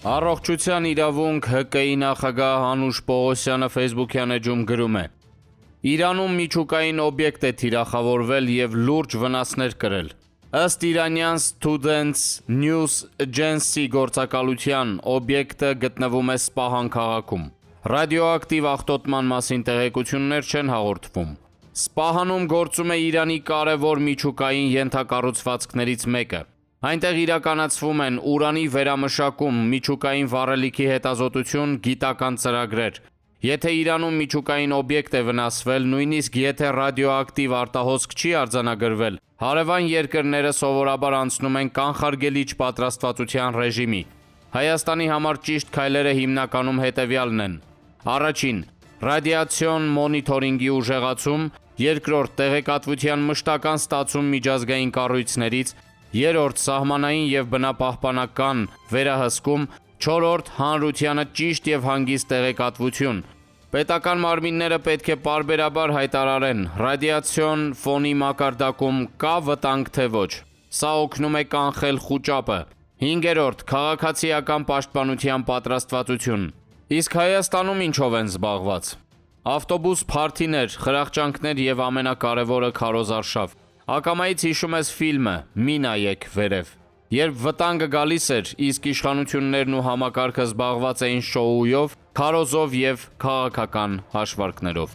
Առողջության իրավունք ՀԿ-ի նախագահ Անուշ Պողոսյանը Facebook-յան էջում գրում է. Իրանում միջուկային օբյեկտ է թիրախավորվել եւ լուրջ վնասներ կրել։ Ըստ իրանյան Students News Agency գործակալության օբյեկտը գտնվում է Սպահան քաղաքում։ Ռադիոակտիվ աղտոտման մասին տեղեկություններ չեն հաղորդվում։ Սպահանում գործում է Իրանի կարևոր միջուկային ենթակառուցվածքներից մեկը։ Այնտեղ իրականացվում են ուրանի վերամշակում, միջուկային վառելիքի հետազոտություն, գիտական ծրագրեր։ Եթե Իրանում միջուկային օբյեկտ է վնասվել, նույնիսկ եթե ռադիոակտիվ արտահոսք չի արձանագրվել, հարևան երկրները սովորաբար անցնում են կանխարգելիչ պատրաստվածության ռեժիմի։ Հայաստանի համար ճիշտ քայլերը հիմնականում հետևյալն են. Առաջին՝ ռադիացիոն մոնիթորինգի ուժեղացում, երկրորդ՝ տեղեկատվության մշտական ստացում միջազգային կառույցներից, երրորդ՝ սահմանային եւ բնապահպանական վերահսկում, չորրորդ՝ հանրությանը ճիշտ եւ հանգիստ տեղեկատվություն։ Պետական մարմինները պետք է պարբերաբար հայտարարեն ռադիացիոն ֆոնի մակարդակում կա վտանգ թե ոչ։ Սա օգնում է կանխել խուճապը։ Հինգերորդ՝ քաղաքացիական պաշտպանության պատրաստվածություն։ Իսկ Հայաստանում ինչով են զբաղված։ Ավտոբուս փարթիներ, խրախճանքներ եւ ամենակարևորը քարոզարշավ։ Ակամայից հիշում ես ֆիլմը «Մի նայեք վերև»։ Երբ վտանգը գալիս էր, իսկ իշխանություններն ու համակարգը զբաղված էին շոուով, քարոզով եւ քաղաքական հաշվարկներով։